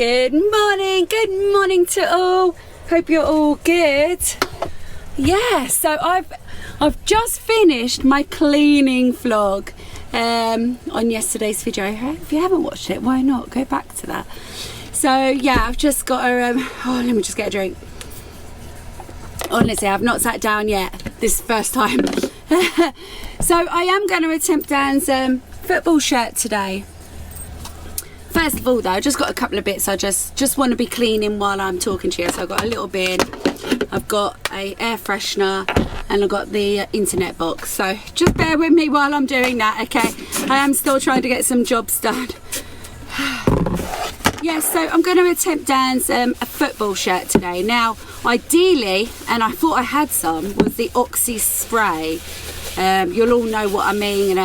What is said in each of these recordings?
Good morning to all. Hope you're all good. Yeah, so I've just finished my cleaning vlog on yesterday's video. If you haven't watched it, why not? Go back to that. So yeah, I've just got a oh, let me just get a drink. Honestly, I've not sat down yet. This is the first time. So I am going to attempt Dan's football shirt today. First of all though, I just got a couple of bits I just want to be cleaning while I'm talking to you. So I've got a little bin, I've got a air freshener, and I've got the internet box. So just bear with me while I'm doing that, okay? I am still trying to get some jobs done. Yeah, so I'm going to attempt Dan's a football shirt today. Now, ideally, and I thought I had some, was the Oxy spray. You'll all know what I mean,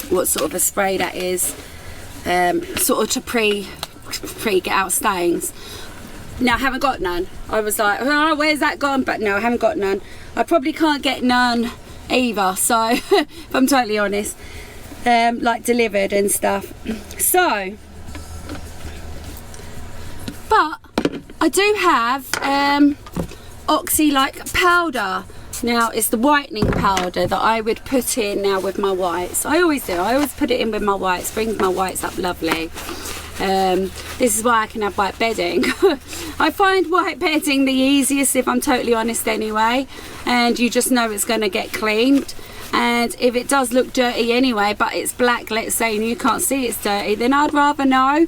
what sort of a spray that is. Sort of to pre get out stains. Now I haven't got none. I was like, oh, where's that gone? But no, I haven't got none. I probably can't get none either, so if I'm totally honest, like delivered and stuff. So but I do have Oxy like powder. Now it's the whitening powder that I would put in now with my whites. I always do. I always put it in with my whites. Brings my whites up lovely. This is why I can have white bedding. I find white bedding the easiest, if I'm totally honest anyway. And you just know it's going to get cleaned. And if it does look dirty anyway, but it's black, let's say, and you can't see it's dirty, then I'd rather know.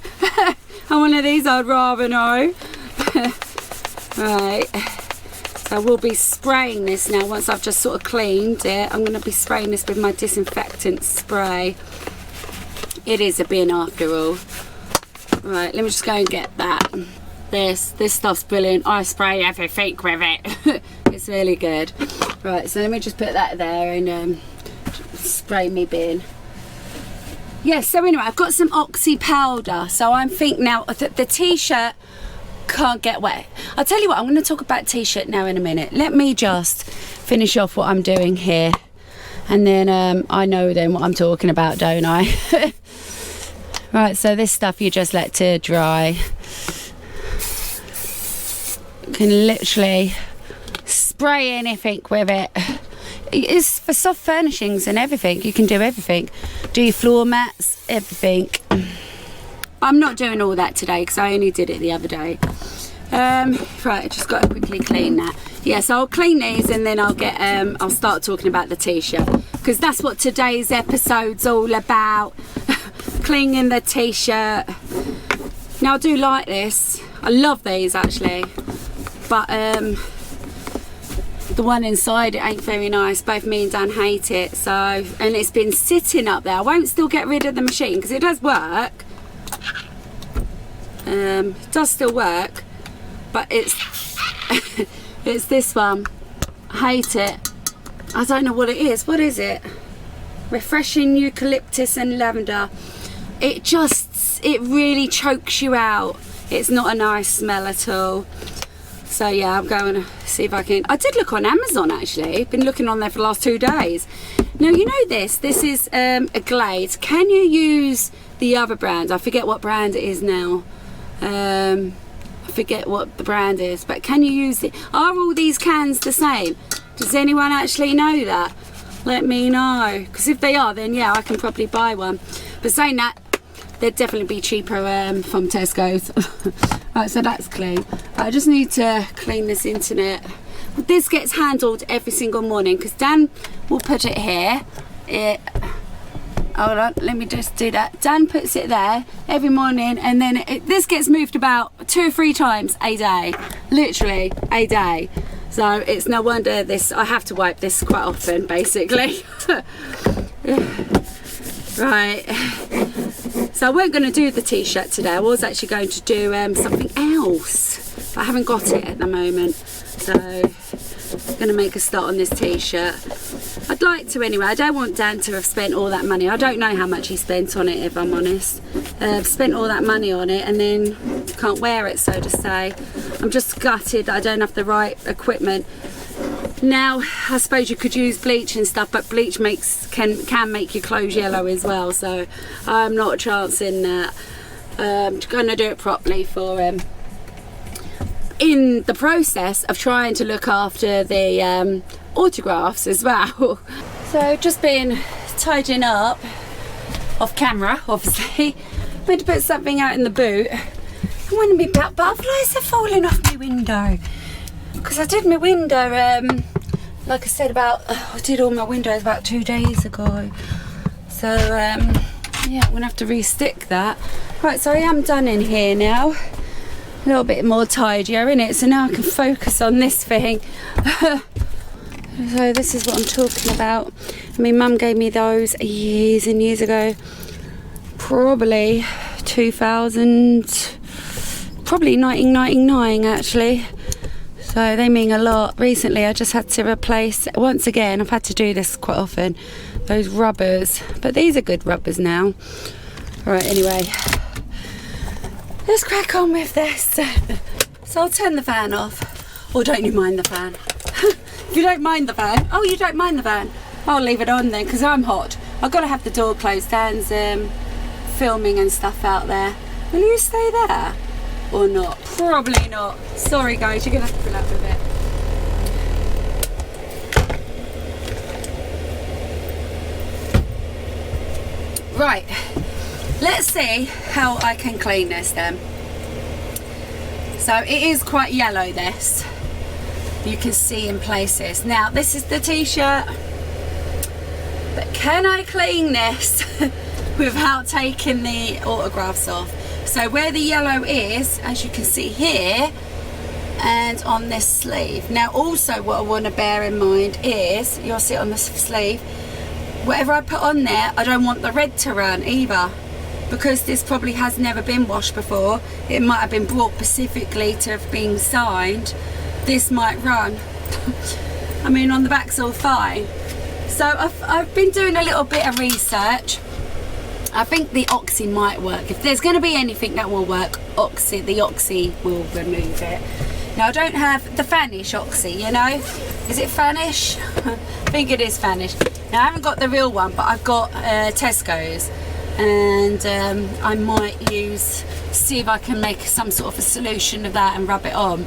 On one of these, I'd rather know. Right. I will be spraying this now once I've just sort of cleaned it. I'm going to be spraying this with my disinfectant spray. It is a bin after all. Right, let me just go and get that. This stuff's brilliant. I spray everything with it. It's really good. Right, so let me just put that there and spray me bin. Yes, so anyway, I've got some Oxy powder. So I'm thinking now that the t-shirt can't get wet. I'll tell you what, I'm going to talk about t-shirt now in a minute. Let me just finish off what I'm doing here, and then I know then what I'm talking about, don't I? Right, so this stuff you just let to dry. You can literally spray anything with it. It's for soft furnishings and everything. You can do everything. Do your floor mats, everything. I'm not doing all that today because I only did it the other day. Right, I just got to quickly clean that. Yeah, so I'll clean these and then I'll get I'll start talking about the t-shirt, because that's what today's episode's all about. Cleaning the t-shirt. Now I do like this. I love these actually, but the one inside it ain't very nice. Both me and Dan hate it. So, and it's been sitting up there. I won't still get rid of the machine because it does work. It does still work, but it's it's this one. I hate it. I don't know what it is. What is it? Refreshing eucalyptus and lavender. It really chokes you out. It's not a nice smell at all. So yeah, I'm going to see if I can. I did look on Amazon actually. Been looking on there for the last 2 days. Now you know this is a Glade. Can you use the other brand? I forget what brand it is now. I forget what the brand is, but can you use it? Are all these cans the same? Does anyone actually know that? Let me know, because if they are, then yeah, I can probably buy one. But saying that, they'd definitely be cheaper from Tesco's. Right, so that's clean. I just need to clean this internet. This gets handled every single morning because Dan will put it here. Hold on, let me just do that. Dan puts it there every morning, and then this gets moved about 2 or 3 times a day, literally a day. So it's no wonder I have to wipe this quite often, basically. Right. So I weren't going to do the t-shirt today. I was actually going to do something else, but I haven't got it at the moment. So I'm going to make a start on this t-shirt. I'd like to anyway. I don't want Dan to have spent all that money. I don't know how much he spent on it, if I'm honest. Spent all that money on it and then can't wear it, so to say. I'm just gutted that I don't have the right equipment. Now I suppose you could use bleach and stuff, but bleach can make your clothes yellow as well, so I'm not chancing that. going to do it properly for in the process of trying to look after the autographs as well. So just been tidying up off camera, obviously. I'm going to put something out in the boot. And when my butterflies are falling off my window, because I did my window, like I said, I did all my windows about 2 days ago. So yeah, I'm gonna have to re-stick that. Right, so I am done in here now. A little bit more tidier in it, so now I can focus on this thing. So this is what I'm talking about. I mean, Mum gave me those years and years ago. Probably 2000, probably 1999 actually. So they mean a lot. Recently I just had to replace, once again, I've had to do this quite often, those rubbers. But these are good rubbers now. Alright, anyway. Let's crack on with this. So I'll turn the fan off. Or don't you mind the fan? If you don't mind the fan. Oh, you don't mind the fan? I'll leave it on then, because I'm hot. I've got to have the door closed. Dan's filming and stuff out there. Will you stay there? Or not? Probably not. Sorry guys, you're going to have to fill up with it. Right. Let's see how I can clean this then. So it is quite yellow, this. You can see in places. Now this is the t-shirt, but can I clean this without taking the autographs off? So where the yellow is, as you can see here, and on this sleeve. Now also what I want to bear in mind is, you'll see it on the sleeve, whatever I put on there, I don't want the red to run either, because this probably has never been washed before. It might have been brought specifically to have been signed. This might run. I mean, on the back's all fine. So I've been doing a little bit of research. I think the Oxy might work. If there's going to be anything that will work, the Oxy will remove it. Now I don't have the Fanish Oxy, you know. Is it Fanish? I think it is Fanish. Now I haven't got the real one, but I've got Tesco's, and I might see if I can make some sort of a solution of that and rub it on.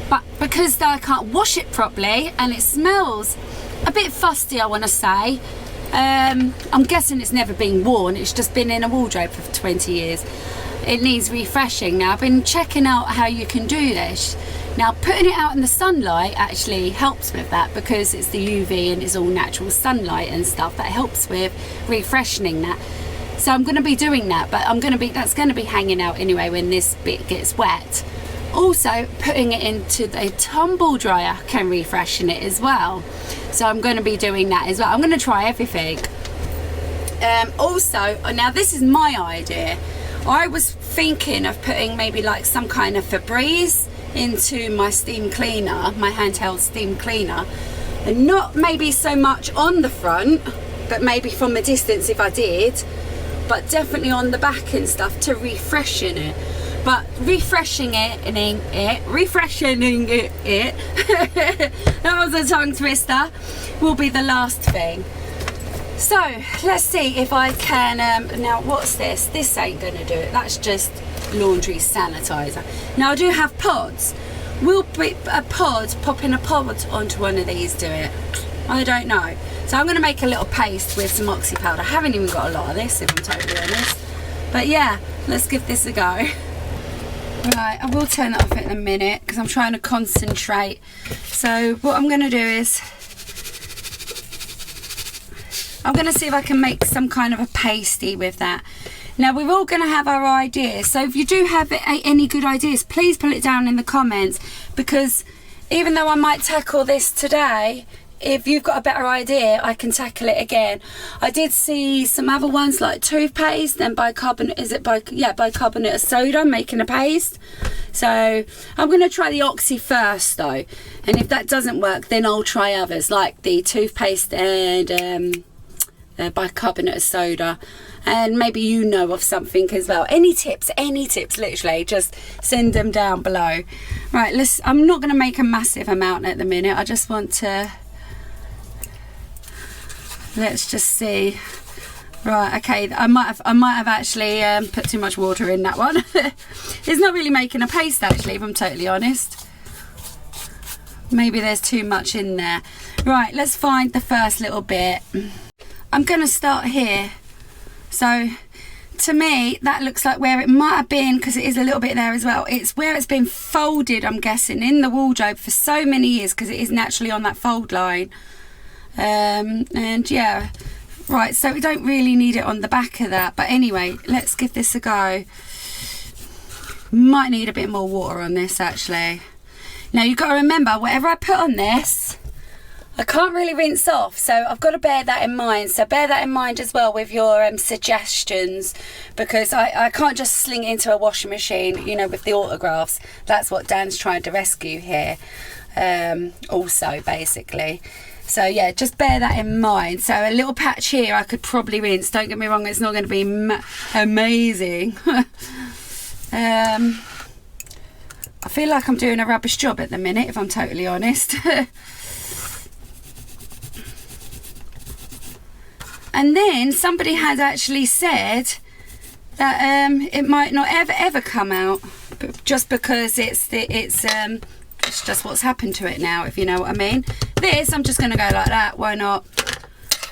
But because I can't wash it properly and it smells a bit fusty, I want to say. I'm guessing it's never been worn, it's just been in a wardrobe for 20 years. It needs refreshing. Now I've been checking out how you can do this. Now putting it out in the sunlight actually helps with that, because it's the UV and it's all natural sunlight and stuff. That helps with refreshing that. So I'm going to be doing that, but that's going to be hanging out anyway when this bit gets wet. Also putting it into the tumble dryer can refreshen it as well. So I'm going to be doing that as well. I'm going to try everything. Also, now this is my idea. I was thinking of putting maybe like some kind of Febreze into my steam cleaner, my handheld steam cleaner, and not maybe so much on the front, but maybe from a distance if I did, but definitely on the back and stuff to refreshen it. But refreshing it, that was a tongue twister, will be the last thing. So let's see if I can, now what's this? This ain't gonna do it, that's just laundry sanitizer. Now I do have pods. Will popping a pod onto one of these do it? I don't know. So I'm gonna make a little paste with some Oxy powder. I haven't even got a lot of this, if I'm totally honest. But yeah, let's give this a go. Right, I will turn that off in a minute because I'm trying to concentrate. So what I'm going to do is I'm going to see if I can make some kind of a pasty with that. Now we're all going to have our ideas, so if you do have any good ideas, please put it down in the comments, because even though I might tackle this today, if you've got a better idea, I can tackle it again. I did see some other ones like toothpaste, then bicarbonate of soda, making a paste. So I'm going to try the Oxy first though, and if that doesn't work, then I'll try others like the toothpaste and bicarbonate of soda. And maybe you know of something as well. Any tips, literally, just send them down below. Right, I'm not going to make a massive amount at the minute. I just want to, let's just see. Right, okay, I might have actually put too much water in that one. It's not really making a paste actually, if I'm totally honest. Maybe there's too much in there. Right, let's find the first little bit. I'm gonna start here. So to me that looks like where it might have been, because it is a little bit there as well. It's where it's been folded, I'm guessing, in the wardrobe for so many years, because it is naturally on that fold line. And yeah, right, so we don't really need it on the back of that, but anyway, let's give this a go. Might need a bit more water on this actually. Now you've got to remember, whatever I put on this, I can't really rinse off, so I've got to bear that in mind. So bear that in mind as well with your suggestions, because I can't just sling it into a washing machine, you know, with the autographs. That's what Dan's trying to rescue here, also basically. So yeah, just bear that in mind. So a little patch here I could probably rinse. Don't get me wrong, it's not going to be amazing. I feel like I'm doing a rubbish job at the minute, if I'm totally honest. And then somebody had actually said that it might not ever come out, just because it's just what's happened to it now, if you know what I mean. This, I'm just going to go like that, why not,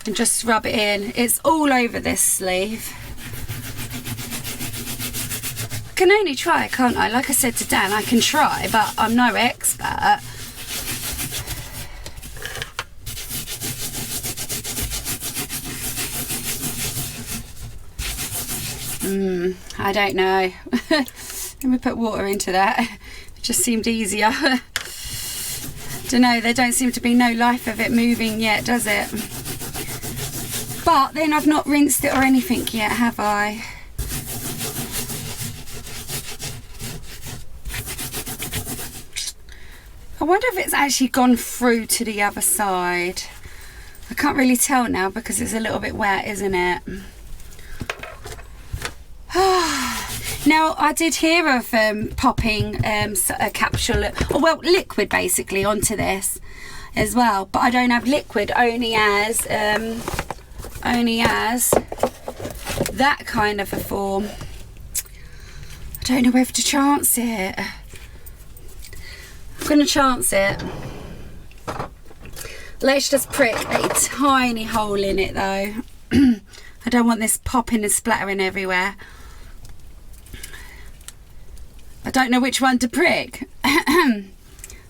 and just rub it in. It's all over this sleeve. I can only try, can't I? Like I said to Dan, I can try, but I'm no expert. I don't know. Let me put water into that. It just seemed easier. Don't know, there don't seem to be no life of it moving yet, does it? But then I've not rinsed it or anything yet, have I? I wonder if it's actually gone through to the other side. I can't really tell now because it's a little bit wet, isn't it? Now I did hear of popping a capsule, or well, liquid basically, onto this as well, but I don't have liquid, only as that kind of a form. I don't know whether to chance it. I'm gonna chance it. Let's just prick a tiny hole in it though. I don't want this popping and splattering everywhere. I don't know which one to prick. I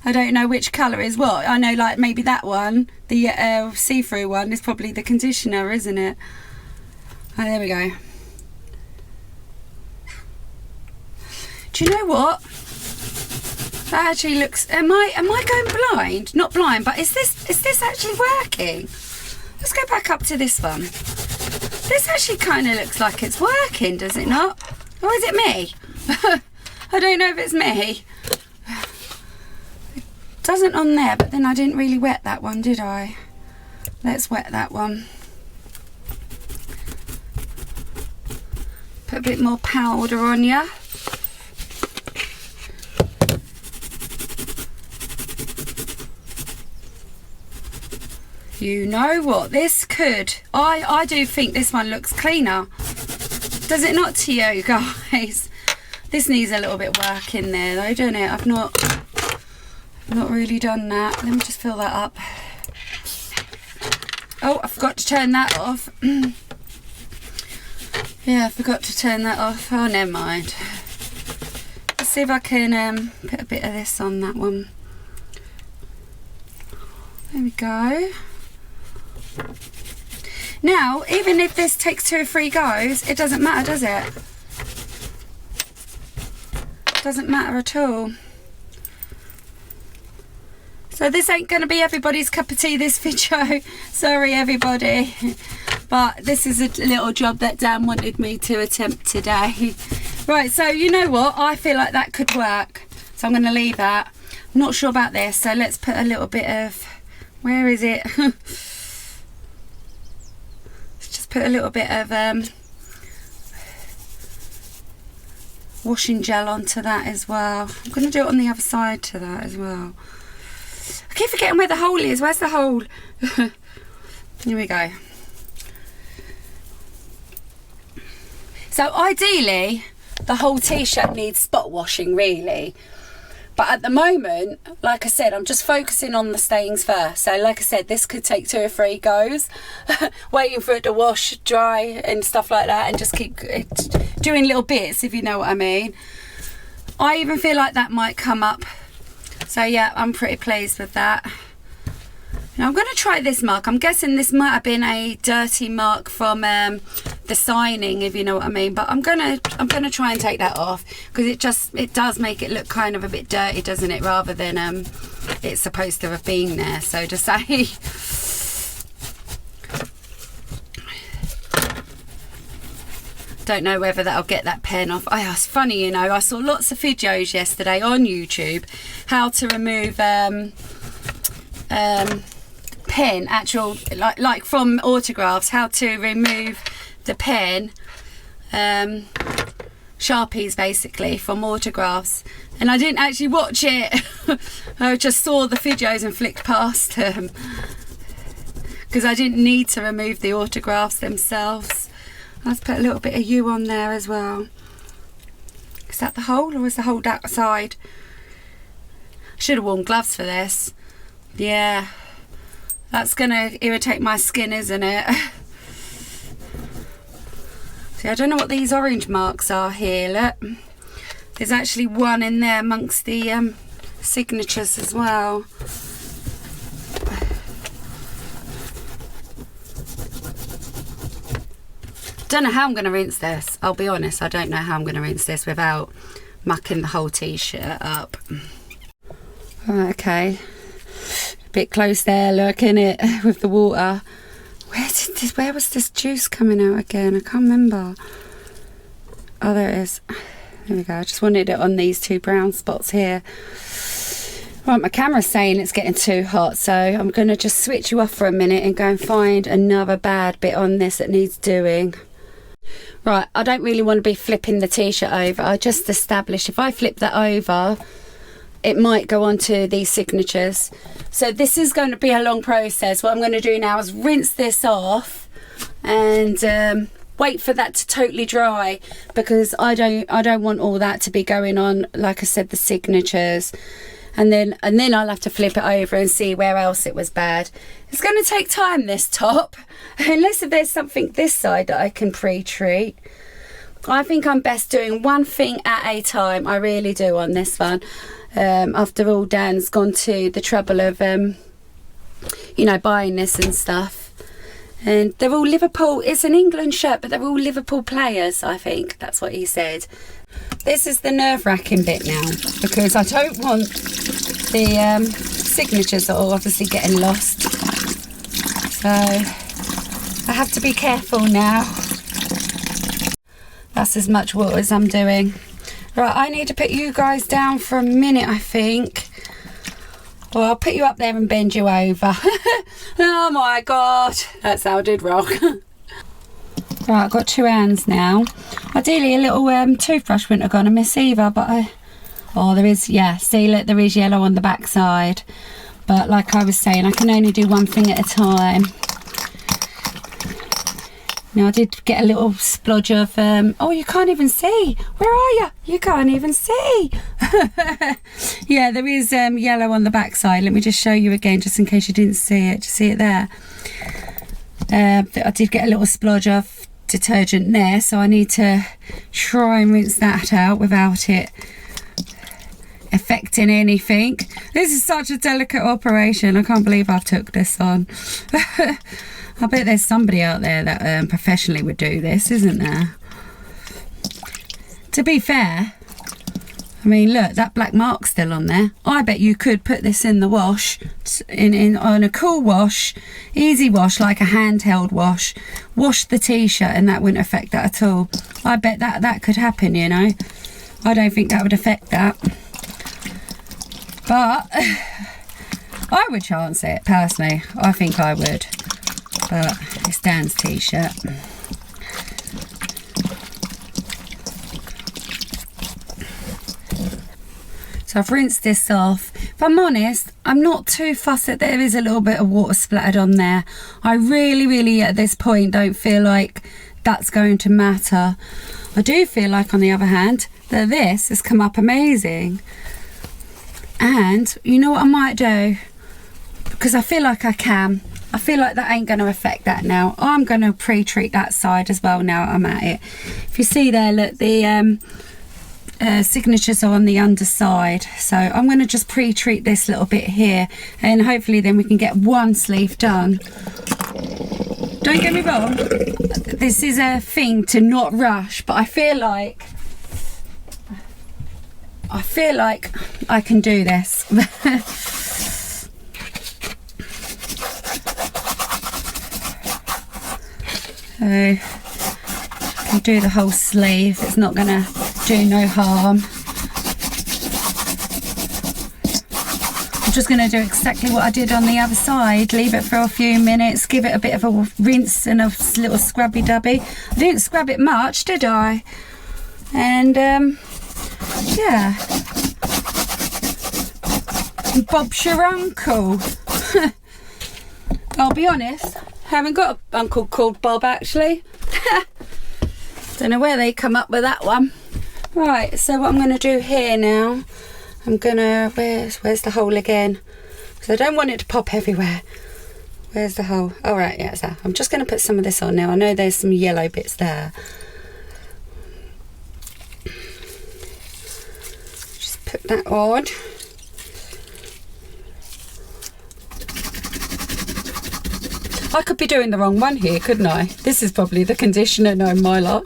don't know which colour is what. I know, like, maybe that one, the see-through one, is probably the conditioner, isn't it? Oh, there we go. Do you know what? That actually looks... Am I going blind? Not blind, but is this actually working? Let's go back up to this one. This actually kind of looks like it's working, does it not? Or is it me? I don't know if it's me. It doesn't on there, but then I didn't really wet that one, did I? Let's wet that one. Put a bit more powder on ya. You know what, this could... I do think this one looks cleaner. Does it not to you guys? This needs a little bit of work in there though, doesn't it? I've not really done that. Let me just fill that up. Oh, I forgot to turn that off. Yeah, I forgot to turn that off. Oh, never mind. Let's see if I can put a bit of this on that one. There we go. Now, even if this takes 2 or 3 goes, it doesn't matter, does it? Doesn't matter at all. So this ain't going to be everybody's cup of tea, this video. Sorry everybody, but this is a little job that Dan wanted me to attempt today. Right, so you know what, I feel like that could work, so I'm going to leave that. I'm not sure about this, so let's put a little bit of, where is it? Let's just put a little bit of washing gel onto that as well. I'm going to do it on the other side to that as well. I keep forgetting where the hole is. Where's the hole? Here we go. So ideally, the whole t-shirt needs spot washing really. But at the moment, like I said, I'm just focusing on the stains first. So like I said, this could take 2 or 3 goes, waiting for it to wash, dry and stuff like that, and just keep doing little bits, if you know what I mean. I even feel like that might come up. So yeah, I'm pretty pleased with that. Now I'm going to try this mark. I'm guessing this might have been a dirty mark from the signing, if you know what I mean. But I'm gonna try and take that off, because it does make it look kind of a bit dirty, doesn't it? Rather than it's supposed to have been there, so to say. Don't know whether that'll get that pen off. Oh, it's funny, you know, I saw lots of videos yesterday on YouTube how to remove pen, actual like from autographs, how to remove the pen, Sharpies basically, from autographs. And I didn't actually watch it. I just saw the videos and flicked past them, because I didn't need to remove the autographs themselves. Let's put a little bit of U on there as well. Is that the hole, or is the hole that side? Should have worn gloves for this. Yeah, that's gonna irritate my skin, isn't it? See, I don't know what these orange marks are here. Look, there's actually one in there amongst the signatures as well. Don't know how I'm going to rinse this. I'll be honest, I don't know how I'm going to rinse this without mucking the whole t-shirt up. Right, okay. A bit close there, look, innit, with the water. Where was this juice coming out again? I can't remember. Oh, there it is. There we go. I just wanted it on these 2 brown spots here. Right, my camera's saying it's getting too hot, so I'm going to just switch you off for a minute and go and find another bad bit on this that needs doing. Right, I don't really want to be flipping the t-shirt over. I just established if I flip that over, it might go onto these signatures. So this is going to be a long process. What I'm going to do now is rinse this off and wait for that to totally dry, because I don't want all that to be going on, like I said, the signatures. And then I'll have to flip it over and see where else it was bad. It's going to take time, this top, unless if there's something this side that I can pre-treat. I think I'm best doing one thing at a time. I really do on this one. After all, Dan's gone to the trouble of you know, buying this and stuff, and they're all Liverpool. It's an England shirt, but they're all Liverpool players, I think that's what he said. This is the nerve-wracking bit now, because I don't want the signatures that are obviously getting lost, so I have to be careful now. That's as much water as I'm doing. Right, I need to put you guys down for a minute, I think. Or I'll put you up there and bend you over. Oh my god, that sounded wrong. Right, I've got 2 hands now. Ideally a little toothbrush wouldn't have gone amiss either, but oh, there is, yeah, see, look, there is yellow on the back side. But like I was saying, I can only do one thing at a time. Now I did get a little splodge of, oh, you can't even see. Where are you? You can't even see. Yeah, there is yellow on the back side. Let me just show you again, just in case you didn't see it. Do you see it there? I did get a little splodge of detergent there, so I need to try and rinse that out without it affecting anything. This is such a delicate operation. I can't believe I've took this on. I bet there's somebody out there that professionally would do this, isn't there? To be fair, I mean, look, that black mark's still on there. I bet you could put this in the wash, on a cool wash, easy wash, like a handheld wash, wash the t-shirt, and that wouldn't affect that at all. I bet that could happen, you know. I don't think that would affect that. But I would chance it, personally. I think I would. But it's Dan's t-shirt. So I've rinsed this off. If I'm honest, I'm not too fussed that there is a little bit of water splattered on there. I really, at this point, don't feel like that's going to matter. I do feel like, on the other hand, that this has come up amazing. And you know what I might do? Because I feel like I can. I feel like that ain't going to affect that now. I'm going to pre-treat that side as well now I'm at it. If you see there, look, the signatures are on the underside. So I'm going to just pre-treat this little bit here. And hopefully then we can get one sleeve done. Don't get me wrong. This is a thing to not rush. But I feel like I can do this. So I can do the whole sleeve. It's not gonna do no harm. I'm just gonna do exactly what I did on the other side. Leave it for a few minutes, give it a bit of a rinse and a little scrubby dubby. I didn't scrub it much, did I? And yeah. Bob's your uncle. I'll be honest, I haven't got an uncle called Bob actually. Don't know where they come up with that one. Right, so what I'm going to do here now, I'm going to, where's the hole again? Because I don't want it to pop everywhere. Where's the hole? Oh right, yeah, it's there. I'm just going to put some of this on now. I know there's some yellow bits there. Just put that on. I could be doing the wrong one here, couldn't I? This is probably the conditioner, no my luck.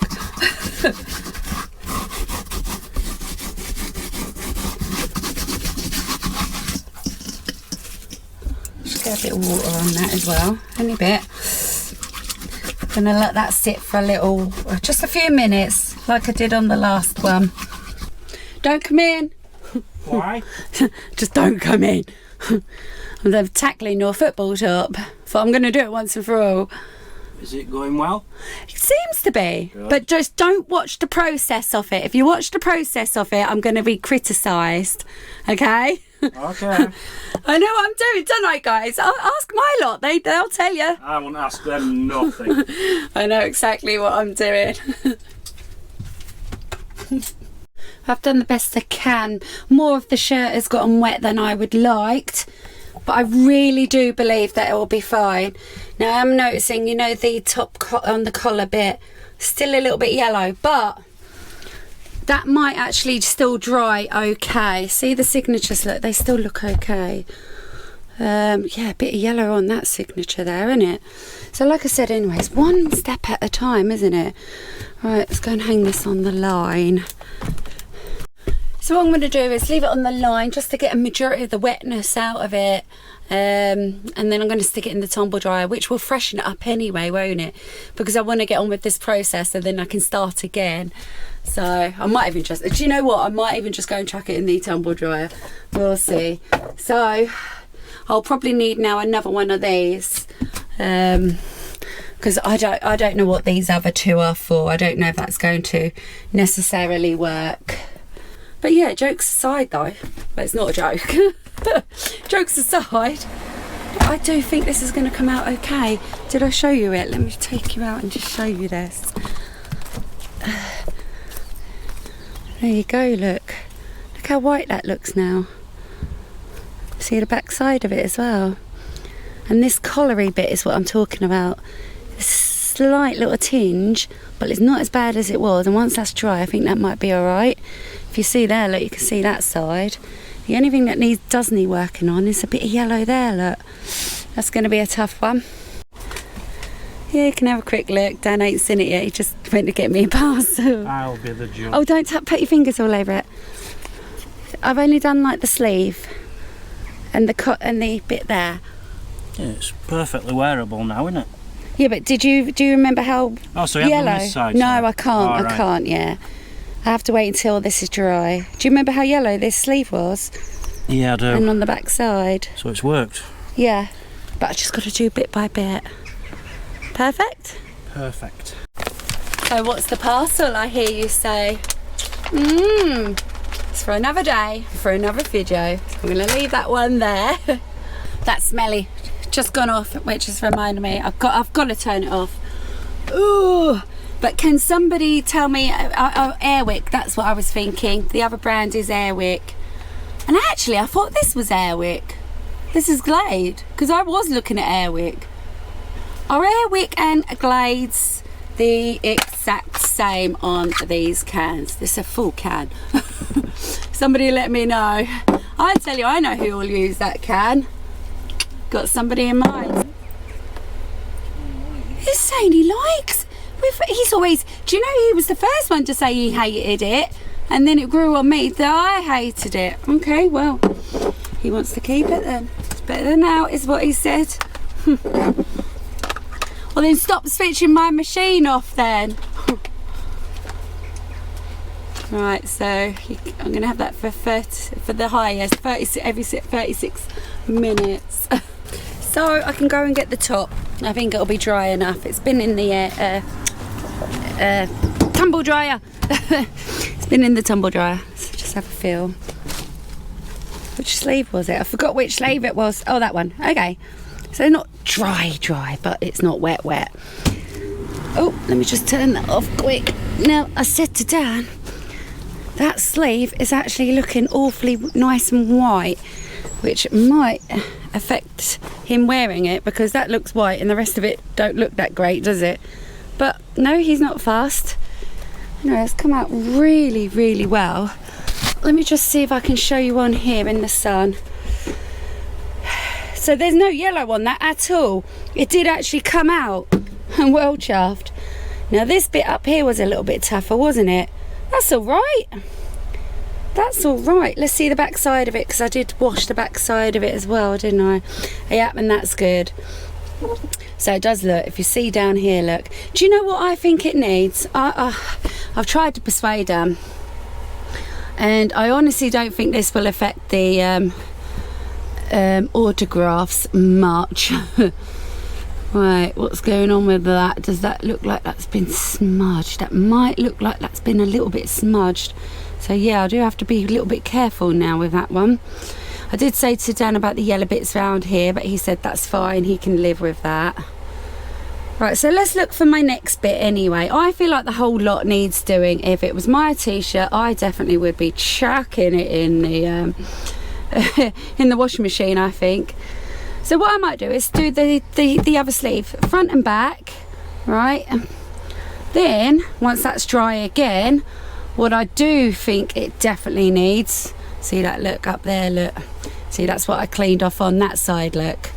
Just get a bit of water on that as well, only a bit. Gonna let that sit for a little, just a few minutes, like I did on the last one. Don't come in. Why? Just don't come in. I'm tackling your football top, so I'm going to do it once and for all. Is it going well? It seems to be. Good. But just don't watch the process of it. If you watch the process of it, I'm going to be criticised. Okay? Okay. I know what I'm doing, don't I, guys? I'll ask my lot. They'll tell you. I won't ask them nothing. I know exactly what I'm doing. I've done the best I can. More of the shirt has gotten wet than I would liked, but I really do believe that it will be fine. Now I'm noticing, you know, the top on the collar bit, still a little bit yellow, but that might actually still dry okay. See the signatures, look, they still look okay. Yeah, a bit of yellow on that signature there, isn't it? So like I said, anyways, one step at a time, isn't it? Right, let's go and hang this on the line. So what I'm going to do is leave it on the line just to get a majority of the wetness out of it. And then I'm going to stick it in the tumble dryer, which will freshen it up anyway, won't it? Because I want to get on with this process and then I can start again. So I might even just, do you know what? I might even just go and chuck it in the tumble dryer. We'll see. So I'll probably need now another one of these. Because I don't know what these other two are for. I don't know if that's going to necessarily work. But yeah, jokes aside though, well, it's not a joke. Jokes aside, I do think this is going to come out okay. Did I show you it? Let me take you out and just show you this. There you go, look. Look how white that looks now. See the back side of it as well. And this collary bit is what I'm talking about. It's a slight little tinge, but it's not as bad as it was. And once that's dry, I think that might be alright. If you see there, look, you can see that side. The only thing that does need working on is a bit of yellow there, look. That's going to be a tough one. Yeah, you can have a quick look. Dan ain't seen it yet. He just went to get me a parcel. I'll be the judge. Oh, don't put your fingers all over it. I've only done like the sleeve and the bit there. Yeah, it's perfectly wearable now, isn't it? Yeah, but do you remember how so yellow? On this side, no, sorry. I can't. Oh, I right. can't. Yeah, I have to wait until this is dry. Do you remember how yellow this sleeve was? Yeah, I do. And on the back side. So it's worked. Yeah, but I just got to do bit by bit. Perfect. Perfect. So what's the parcel? I hear you say. It's for another day, for another video. I'm going to leave that one there. That smelly just gone off, which has reminded me I've got to turn it off. Ooh, But can somebody tell me, Airwick, that's what I was thinking. The other brand is Airwick. And actually, I thought this was Airwick. This is Glade, because I was looking at Airwick. Are Airwick and Glades the exact same on these cans? This is a full can. Somebody let me know. I tell you, I know who will use that can. Got somebody in mind. He's saying he likes. He's always, do you know, he was the first one to say he hated it, and then it grew on me that I hated it. Okay, well, he wants to keep it then. It's better than now, is what he said. Well, then stop switching my machine off then. Right, so I'm going to have that for the highest, 30, every 36 minutes. So I can go and get the top. I think it'll be dry enough. It's been in the tumble dryer. It's been in the tumble dryer. So just have a feel. Which sleeve was it? I forgot which sleeve it was. Oh, that one. Okay. So not dry, but it's not wet. Oh, let me just turn that off quick. Now, I said to Dan, that sleeve is actually looking awfully nice and white, which might affect him wearing it, because that looks white and the rest of it don't look that great, does it? But no, he's not fast. No, it's come out really, really well. Let me just see if I can show you on here in the sun. So there's no yellow on that at all. It did actually come out. I'm well chuffed. Now this bit up here was a little bit tougher, wasn't it? That's all right. That's all right. Let's see the back side of it, because I did wash the back side of it as well, didn't I? Yeah, and that's good. So it does look, if you see down here, look. Do you know what I think it needs? I've tried to persuade them, and I honestly don't think this will affect the autographs much. Right, what's going on with that? Does that look like that's been smudged? That might look like that's been a little bit smudged. So yeah, I do have to be a little bit careful now with that one. I did say to Dan about the yellow bits around here, but he said that's fine, he can live with that. Right, so let's look for my next bit anyway. I feel like the whole lot needs doing. If it was my t-shirt, I definitely would be chucking it in the in the washing machine, I think. So what I might do is do the other sleeve, front and back, right? Then, once that's dry again, what I do think it definitely needs, see that look up there, look. See, that's what I cleaned off on that side, look.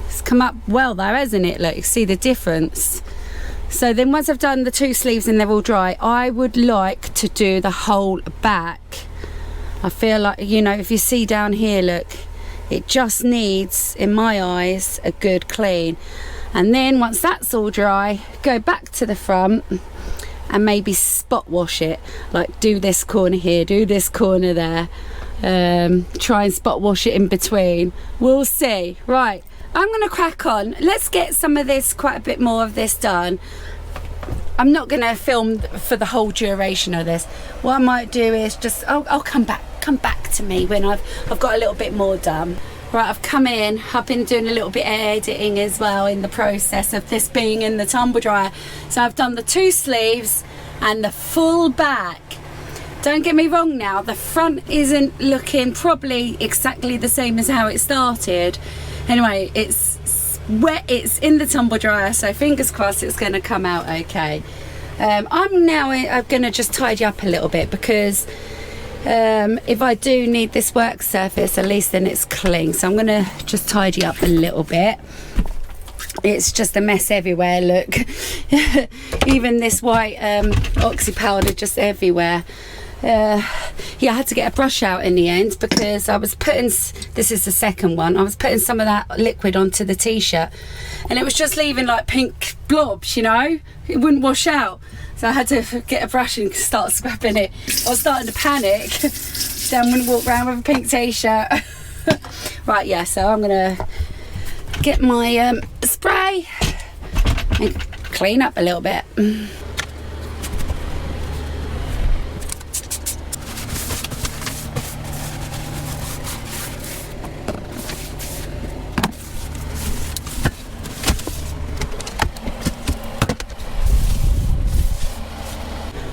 It's come up well there, hasn't it? Look, you see the difference. So then once I've done the two sleeves and they're all dry, I would like to do the whole back. I feel like, you know, if you see down here, look, it just needs, in my eyes, a good clean. And then once that's all dry, go back to the front and maybe spot wash it. Like do this corner here, do this corner there. Try and spot wash it in between. We'll see. Right, I'm going to crack on. Let's get some of this, quite a bit more of this done. I'm not going to film for the whole duration of this. What I might do is just, I'll come back to me when I've got a little bit more done. Right, I've come in, I've been doing a little bit of editing as well in the process of this being in the tumble dryer. So I've done the two sleeves and the full back. Don't get me wrong now, the front isn't looking probably exactly the same as how it started. Anyway, it's wet, it's in the tumble dryer, so fingers crossed it's going to come out okay. I'm going to just tidy up a little bit, because if I do need this work surface, at least then it's clean. So I'm going to just tidy up a little bit. It's just a mess everywhere, look. Even this white oxy powder just everywhere. Yeah, I had to get a brush out in the end, because I was putting, this is the second one, I was putting some of that liquid onto the t-shirt and it was just leaving like pink blobs, you know, it wouldn't wash out. So I had to get a brush and start scrubbing it. I was starting to panic. Dan wouldn't walk around with a pink t-shirt. Right, yeah, so I'm gonna get my spray and clean up a little bit.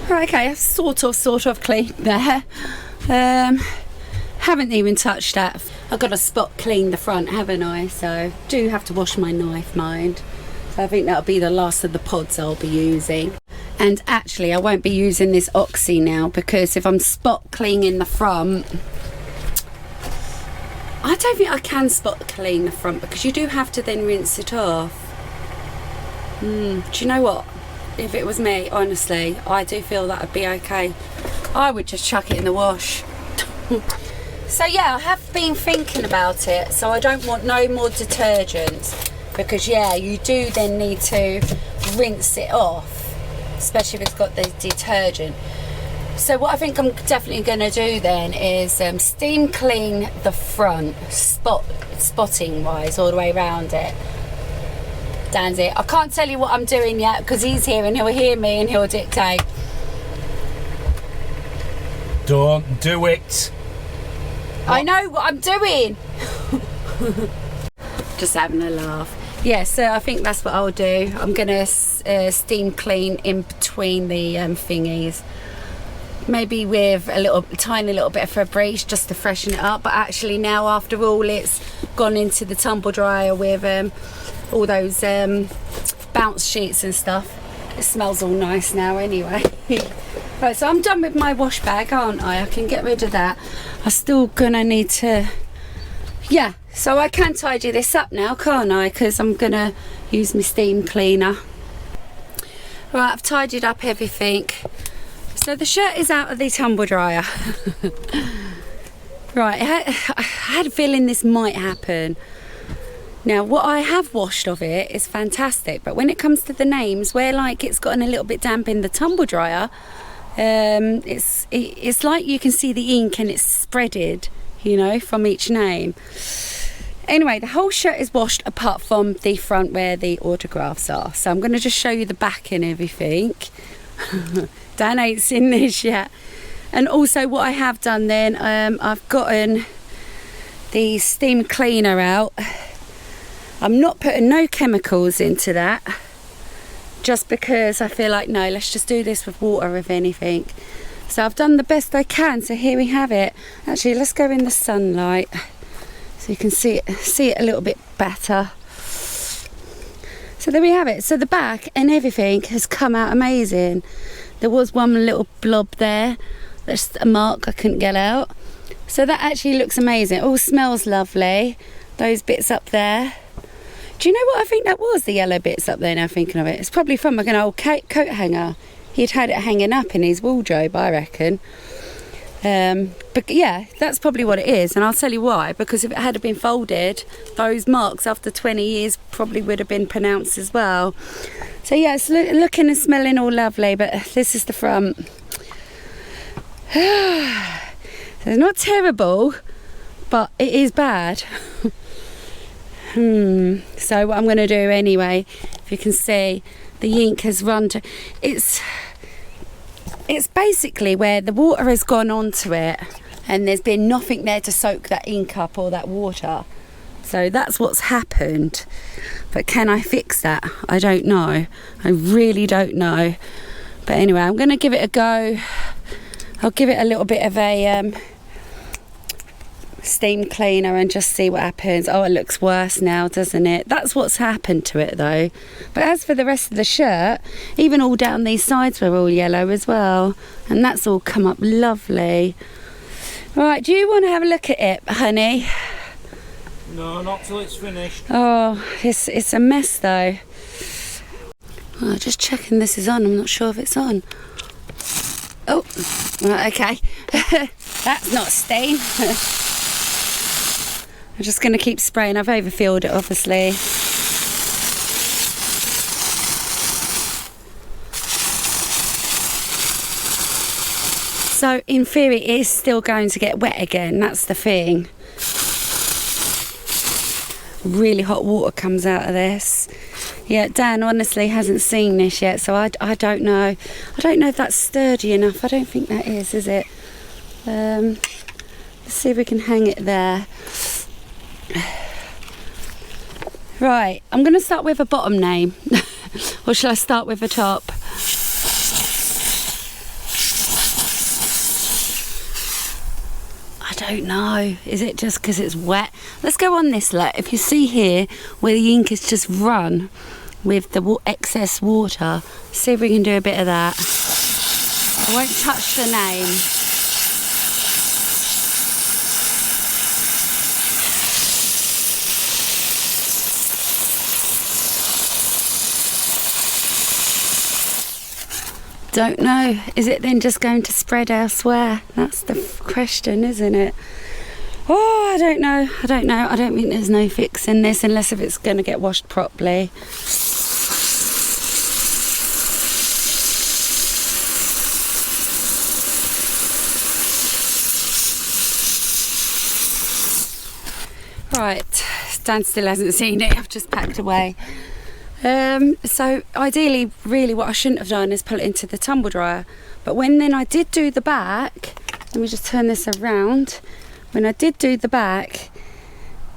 Right, okay, I've sort of cleaned there. Haven't even touched that. I've got to spot clean the front, haven't I? So do have to wash my knife, mind. So I think that'll be the last of the pods I'll be using. And actually I won't be using this Oxy now, because if I'm spot cleaning the front, I don't think I can spot clean the front, because you do have to then rinse it off. Do you know what? If it was me, honestly, I do feel that would be okay. I would just chuck it in the wash. So yeah, I have been thinking about it. So I don't want no more detergents, because yeah, you do then need to rinse it off, especially if it's got the detergent. So what I think I'm definitely going to do then is steam clean the front, spotting wise, all the way around it. Dan's it. I can't tell you what I'm doing yet, because he's here and he'll hear me and he'll dictate. Don't do it. I know what I'm doing. Just having a laugh. Yeah, so I think that's what I'll do. I'm gonna steam clean in between the thingies, maybe with a tiny little bit of Febreze just to freshen it up. But actually now, after all, it's gone into the tumble dryer with all those bounce sheets and stuff. It smells all nice now anyway. Right, so I'm done with my wash bag, aren't I? I can get rid of that. I'm still gonna need to, yeah, so I can tidy this up now, can't I? Because I'm gonna use my steam cleaner. Right, I've tidied up everything. So the shirt is out of the tumble dryer. Right, I had a feeling this might happen. Now, what I have washed of it is fantastic, but when it comes to the names, where like it's gotten a little bit damp in the tumble dryer, it's like you can see the ink and it's spreaded, you know, from each name. Anyway, the whole shirt is washed apart from the front where the autographs are. So I'm going to just show you the back and everything. Dan ain't seen this yet. And also what I have done then, I've gotten the steam cleaner out. I'm not putting no chemicals into that, just because I feel like, no, let's just do this with water if anything. So I've done the best I can. So here we have it. Actually, let's go in the sunlight so you can see it a little bit better. So there we have it. So the back and everything has come out amazing. There was one little blob there, that's a mark I couldn't get out. So that actually looks amazing. It all smells lovely. Those bits up there. Do you know what I think that was, the yellow bits up there, now thinking of it? It's probably from like an old coat hanger. He'd had it hanging up in his wardrobe, I reckon. But yeah, that's probably what it is, and I'll tell you why. Because if it had been folded, those marks after 20 years probably would have been pronounced as well. So yeah, it's looking and smelling all lovely, but this is the front. So it's not terrible, but it is bad. So what I'm going to do anyway, if you can see, the ink has run to, it's basically where the water has gone onto it and there's been nothing there to soak that ink up or that water. So that's what's happened. But can I fix that? I don't know. I really don't know. But anyway, I'm going to give it a go. I'll give it a little bit of a steam cleaner and just see what happens. Oh, it looks worse now, doesn't it? That's what's happened to it though. But as for the rest of the shirt, even all down these sides were all yellow as well, and that's all come up lovely. Right, do you want to have a look at it, honey? No, not till it's finished. Oh, it's a mess though. Oh, just checking this is on. I'm not sure if it's on. Oh, right, okay. That's not a stain. I'm just going to keep spraying. I've overfilled it, obviously. So, in theory, it is still going to get wet again. That's the thing. Really hot water comes out of this. Yeah, Dan honestly hasn't seen this yet, so I don't know. I don't know if that's sturdy enough. I don't think that is it? Let's see if we can hang it there. Right, I'm going to start with a bottom name. Or shall I start with a top? don't know. Is it just because it's wet? Let's go on this, look. If you see here where the ink has just run with the excess water, see if we can do a bit of that. I won't touch the name. Don't know. Is it then just going to spread elsewhere? That's the question, isn't it? Oh, I don't know. I don't know. I don't think there's no fixing this unless if it's going to get washed properly. Right, Dan still hasn't seen it. I've just packed away. So ideally, really what I shouldn't have done is put it into the tumble dryer. But when then I did do the back, let me just turn this around. When I did do the back,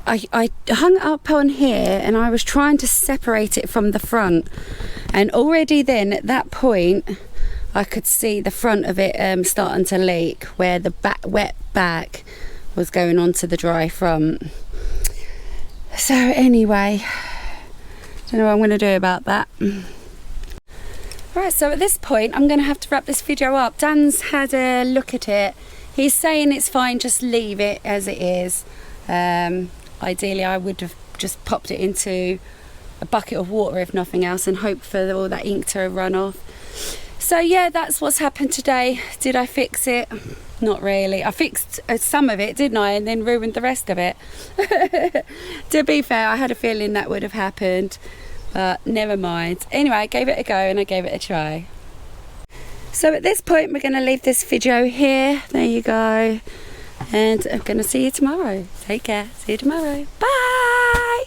I hung it up on here and I was trying to separate it from the front. And already then at that point, I could see the front of it starting to leak where the wet back was going onto the dry front. So anyway, don't know what I'm going to do about that. Right, so at this point I'm going to have to wrap this video up. Dan's had a look at it. He's saying it's fine, just leave it as it is. Ideally I would have just popped it into a bucket of water if nothing else and hope for all that ink to run off. So yeah, that's what's happened today. Did I fix it? Not really. I fixed some of it, didn't I? And then ruined the rest of it. To be fair, I had a feeling that would have happened, but never mind. Anyway, I gave it a go and I gave it a try. So at this point, we're going to leave this video here. There you go. And I'm going to see you tomorrow. Take care. See you tomorrow. Bye.